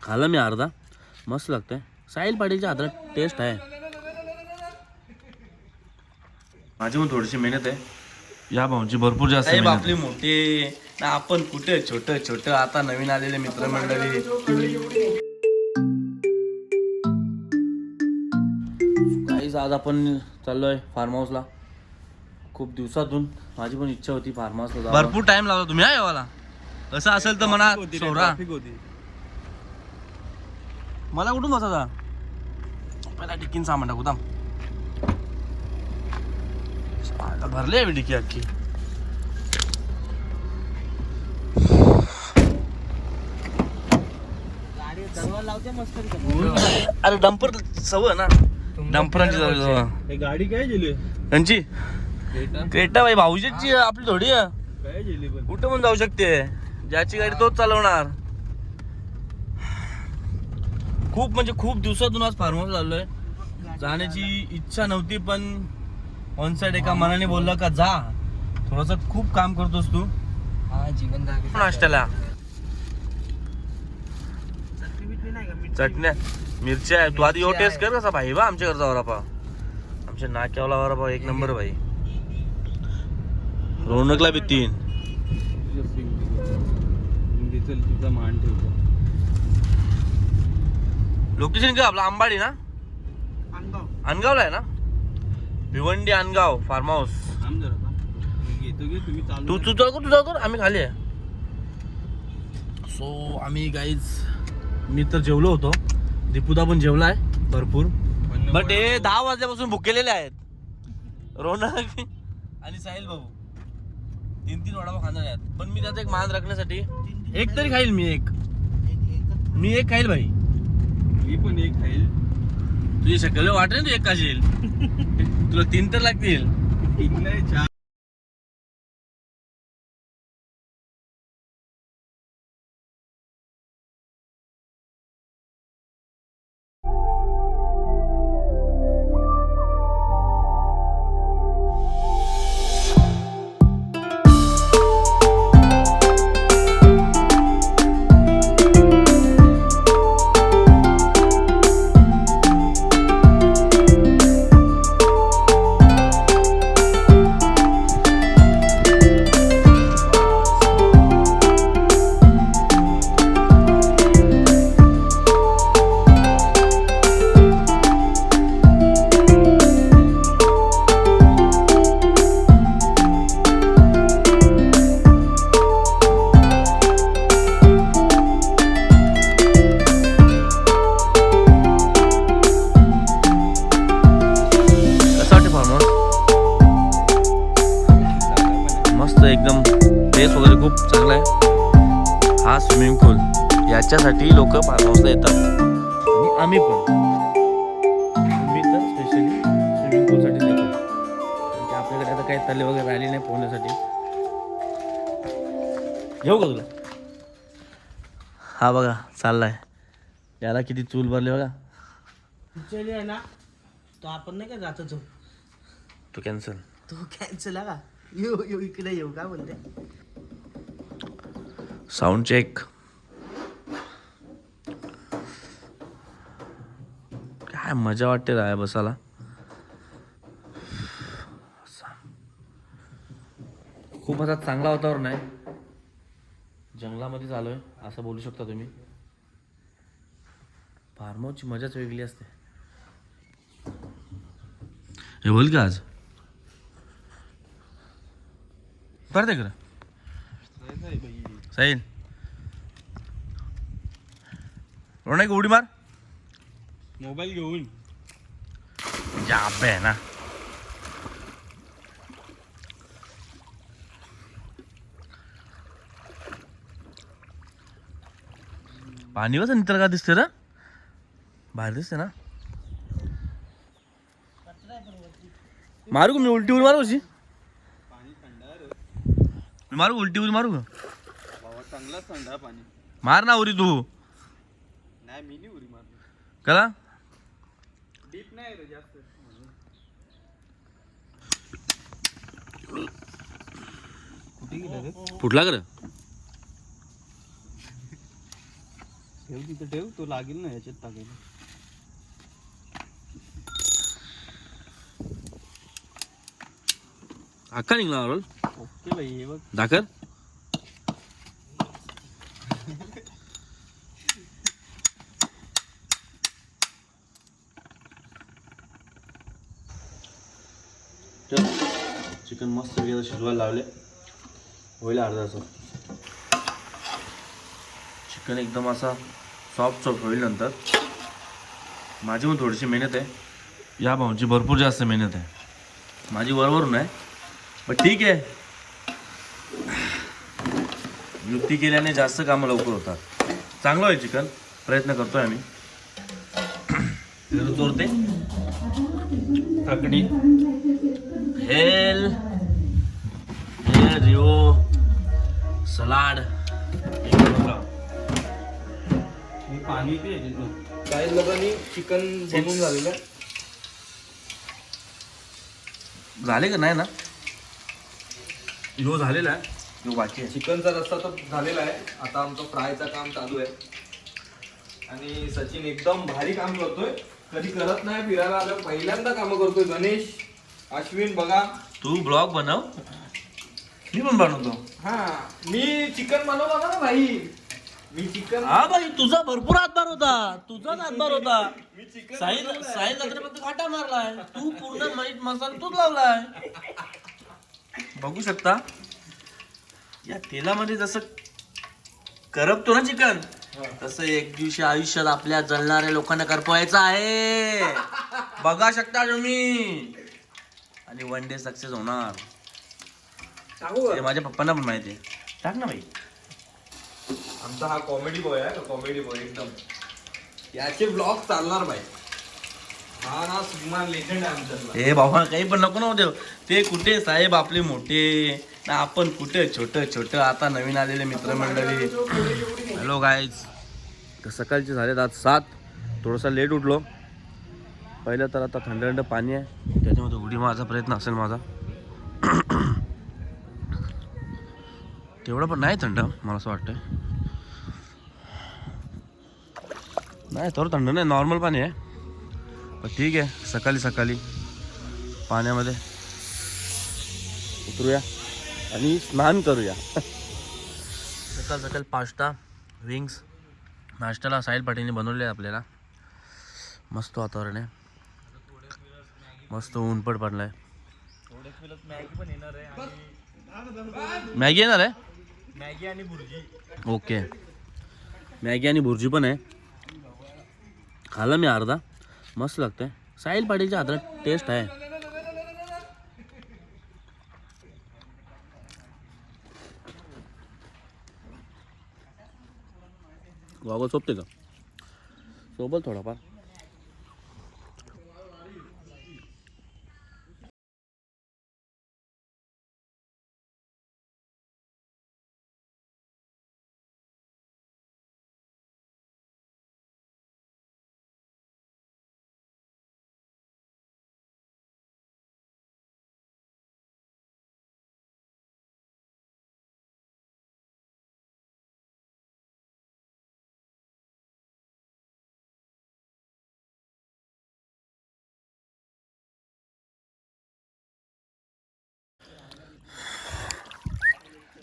खाल्ला मी अर्धा, मस्त लागतंय. साहिल पाटीलच्या हातात टेस्ट आहे. माझी पण थोडीशी मेहनत आहे, या भाऊंची भरपूर जास्त मेहनत आहे. आपली मोठी ना, आपण कुठे छोटं छोटं आता नवीन आलेले मित्रमंडळी. गाईस आज आपण चाललोय फार्म हाऊसला. खूप दिवसातून माझी पण इच्छा होती फार्म हाऊसला. भरपूर टाइम लावला तुम्ही यावाला. कसं असेल तर म्हणा सोरा. मला कुठून बसायचा पहिला टिकीन सामान टाकू थांब. भरले आहे डिकी अख्खी. अरे डंपर सवय ना, डंपरांची गाडी काय गेली त्यांची क्रेटा भाई भाऊजीची आपली थोडी कुठं पण जाऊ शकते. ज्याची गाडी तोच चालवणार. खूप म्हणजे खूप दिवसातून आज फार्म हाऊस आलोय. जाण्याची इच्छा नव्हती पण ऑन साइड एका मनाने बोलला का जा. थोडस खूप काम करतोस तू. जीवन नाश्त्याला चटण्या मिरच्या आहे. तू आधी एवढं टेस्ट कर कसा भाई बा. आमच्या घरचा वरापा, आमच्या नाक्यावला वरापा एक नंबर भाई. रौनकला बी 3. तुझा मान ठेवतो. लोकेशन काय आपलं अंबाडी ना, अनगावला आहे ना. Bhiwandi Angaon farm house. तू तुझा कर आम्ही खाली आहे. सो आम्ही गाईज, मी तर जेवलो होतो, दीपूदा पण जेवला आहे भरपूर. बट हे 10 वाजल्यापासून भुकेलेले आहेत. रौनक आणि साहिल भाऊ 3 वडापाव खाणार आहेत. पण मी त्याचा एक मान राखण्यासाठी एक तरी खाईल. मी एक खाईल भाई. मी पण एक खाईल. तुझी शक्कल वाटेल ना तू एक खाशील. तुला 3 तर लागतील. 4. एकदम प्लेस वगैरे खूप चांगला आहे. हा स्विमिंग पूल, याच्यासाठी लोक फार्म हाऊसला येतात. आणि आम्ही पण, मी तर स्पेशली स्विमिंग पूलसाठी येतो. म्हणजे आपल्याकडे आता काही तले वगैरे राहिली नाही पोहण्यासाठी. येऊ का तुला. हा बघा चाललाय. याला किती चूल भरले बघा. आहे ना, तो आपण नाही का जातो तो कॅन्सल. तो कॅन्सल का. येऊ इकडे येऊ का बोलते. Sound check. काय मजा वाटते राय बसायला. खूप असा चांगला वातावरण आहे. जंगलामध्ये चालू आहे असं बोलू शकता तुम्ही. फार्म हाऊसची मजाच वेगळी असते. हे होईल का आज परत आहे का साहिल. रोना उडी मार. मोबाईल घेऊन जाबे आहे ना. पाणी बस नितर का दिसते ना, बाहेर दिसते ना. मारू का मी उलटी उडी मारू कशी. मी मारू उलटी उडी मारू का. चांगला थंड पाणी. मार ना उरी तू. नाही मी नाही उरी मारली. कला डीप नाही रे जास्त. फुटला कर. ठेव तिथं ठेव, तो लागेल ना याच्यात टाकायला. अख्खा निघला रोल ओके भाई, हे बघ. दाखर. चिकन मस्त शिजवायला लावले, होईल अर्धा असं. चिकन एकदम असा सॉफ्ट होईल नंतर. माझी पण थोडीशी मेहनत आहे, या भाऊंची भरपूर जास्त मेहनत आहे, माझी वरवरून आहे. पण ठीक आहे, युक्ती केल्याने जास्त कामं लवकर होतात. चांगलं आहे चिकन, प्रयत्न करतोय आम्ही. चोरते काकडी हेल रिओ सलाड. पाणी पे काही लोकांनी चिकन बनवून झालेलं आहे. झाले का नाही ना? ह्यो झालेला आहे, ह्यो बाकी आहे. चिकनचा रस्सा तर झालेला आहे. आता आमचं फ्रायचं काम चालू आहे. आणि सचिन एकदम भारी काम करतोय, कधी करत नाही. फिरायला आलं पहिल्यांदा काम करतोय. गणेश, अश्विन बघा. तू ब्लॉग बनव, मी पण बनवतो. हा, मी चिकन बनवलं ना भाई. मी चिकन, हा भाई, तुझा भरपूर हातभार होता, तुझाच हातभार होता. मी चिकन साहिल नंतर फक्त काटा मारलाय, तू पूर्ण मीठ मसाला तूच लावलाय. बघू शकता या तेलामध्ये जसं करपतो ना चिकन, तसं एक दिवशी आयुष्यात आपल्या जळणाऱ्या लोकांना करपवायचं आहे. बघा शकता तुम्ही, आणि वन डे सक्सेस होणार. टाकू ते माझ्या पप्पांना पण माहिती आहे. टाक ना भाई. आमचा हा कॉमेडी बॉय आहे, कॉमेडी बॉय एकदम. याचे ब्लॉग चालणार भाई. हा ना सुमान लेजंड आहे आमच्यातला. हे बाबा काही पण नको ना देव. ते कुठे साहेब आपले मोठे ना, आपण कुठे छोट छोट. आता नवीन आलेले मित्रमंडळी. हॅलो गाईज, तर सकाळचे झालेत आज 7. थोडासा लेट उठलो. पहिलं तर आता थंड थंड पाणी आहे, त्याच्यामध्ये उडी मारायचा प्रयत्न असेल माझा. तेवढं पण नाही थंड, मला असं वाटतं. नाही थोडं थंड नाही, नॉर्मल पाणी आहे. पण ठीक आहे, सकाळी सकाळी पाण्यामध्ये उतरूया आणि स्नान करूया. सकाळ सकाळ पास्ता विंग्स नाश्त्याला साहिल पाटीलने बनवले आपल्याला. मस्त वातावरण आहे, मस्त ऊन पण पडलाय. मॅगी येणार आहे. मॅगी आणि भुर्जी. ओके, मॅगी आणि भुर्जी पण आहे. खाल्लं मी अर्धा, मस्त लागतंय. साहिल पाटीलच्या हातात टेस्ट आहे. वागो सोबते का सोबत थोडाफार.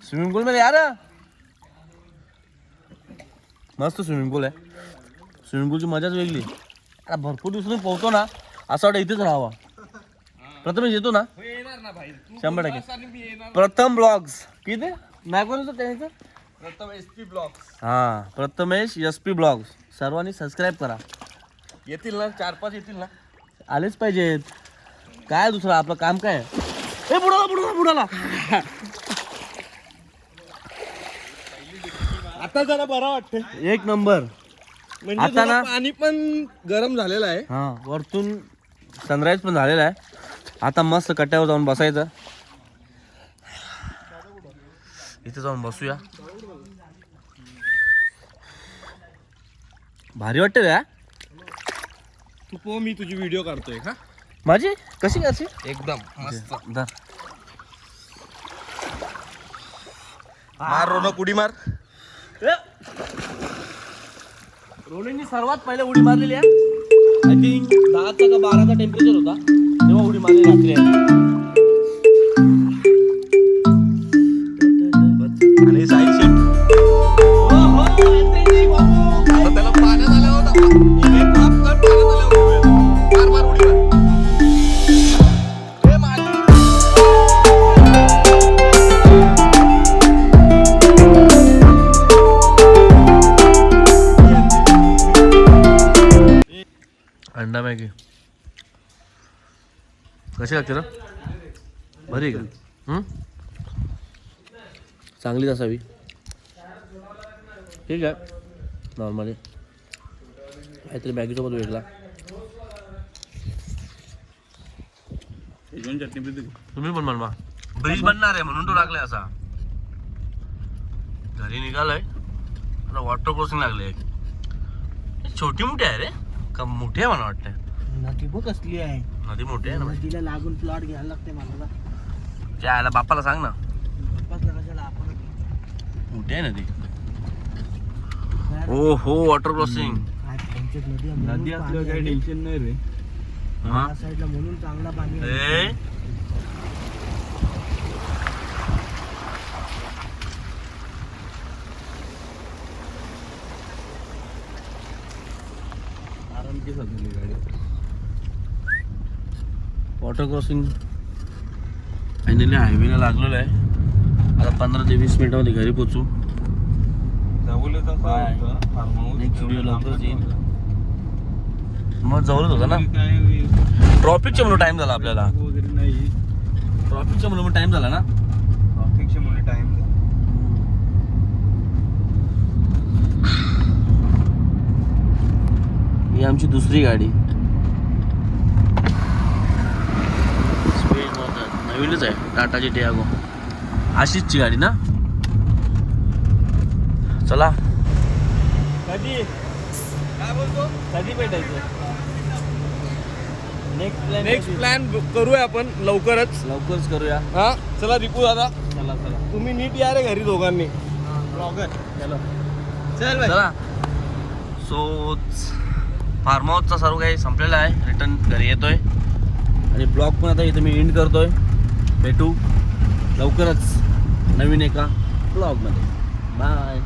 स्विमिंग पूल मध्ये यार मस्त स्विमिंग पूल आहे. स्विमिंग पूलची मजाच वेगळी. आता भरपूर दिवसांनी पोहतो ना, असं वाटतं इथेच राहावा. प्रथमेश येतो ना, येणार ना भाई, 100%. प्रथम ब्लॉग्स किती नाही कोणाचं त्याचं. प्रथम SP ब्लॉग्स हां, प्रथमेश SP ब्लॉग्स. सर्वांनी सबस्क्राईब करा. येतील ना, 4-5 येतील ना. आलेच पाहिजेत. काय दुसरं आपलं काम काय आहे? ए बुडाला आता जरा बरं वाटतं. एक नंबर. म्हणजे आता ना पाणी पण गरम झालेलं आहे. हां, वरतून सनराईज पण झालेला आहे. आता मस्त कट्ट्यावर जाऊन बसायचं. इथे जाऊन बसूया. भारी वाटतं का? तू पो, मी तुझी व्हिडिओ काढतोय का? माझी कशी कशी एकदम मस्त. धर. मार रोनक, उडी मार. रोनिंगनी सर्वात पहिले उडी मारलेली आहे. आय थिंक 10चा का 12चा टेम्परेचर होता तेव्हा उडी मारली रात्री आहे. आणि साई शेट आता त्याला पाण्यात आल्या होता. एक हाफ कट पाण्यात आल्या होत्या. मार मार उडी मार. ए मार. अंडा मॅगी कशी लागते ना? बरी आहे का? चांगलीच असावी. ठीक आहे नॉर्मली काहीतरी मॅगीसोबत वेगळा. तुम्ही पण बनवा. ब्रिज बनणार आहे म्हणून तो लागलाय असा. घरी निघालाय आता वॉटर क्रॉसिंग लागले. छोटी मोठी आहे रे का मोठी आहे मला वाटतं. नदी बघ कसली आहे. नदी मोठी आहे ना. नदीला लागून प्लॉट घ्यायला लागते मला. त्याला बापाला सांग ना. आपण मोठी आहे नदी. ओ हो वॉटर क्रॉसिंग. नदी असल्यावर काही टेन्शन नाही रे. हा साईडला म्हणून चांगला पाणी आहे. ए वॉटर क्रॉसिंग फायनली हायवेला लागलेलं आहे. आता 15 ते 20 मिनिटामध्ये घरी पोचू. नेक्स्ट व्हिडिओ लवकरच येईल. मग जवळच होता ना. ट्रॉफिकच्या म्हणून टाइम झाला आपल्याला. ट्रॉफिकच्या म्हणून टाइम झाला ना. ही आमची दुसरी गाडी. नवीनच आहे टाटाची टियागो. आशिषची गाडी ना. चला कधी काय बोलतो? कधी भेटायचं? नेक्स्ट प्लॅन करूया आपण लवकरच. लवकरच करूया. हा चला दीपू दादा चला चला तुम्ही नीट या रे घरी दोघांनी. ब्लॉगर चलो चल भाई. चला सो फार्म हाऊसचा सर्व काही संपलेला आहे. रिटर्न घरी येतोय आणि ब्लॉग पण आता इथे मी एंड करतोय. भेटू लवकरच नवीन एका ब्लॉगमध्ये. बाय.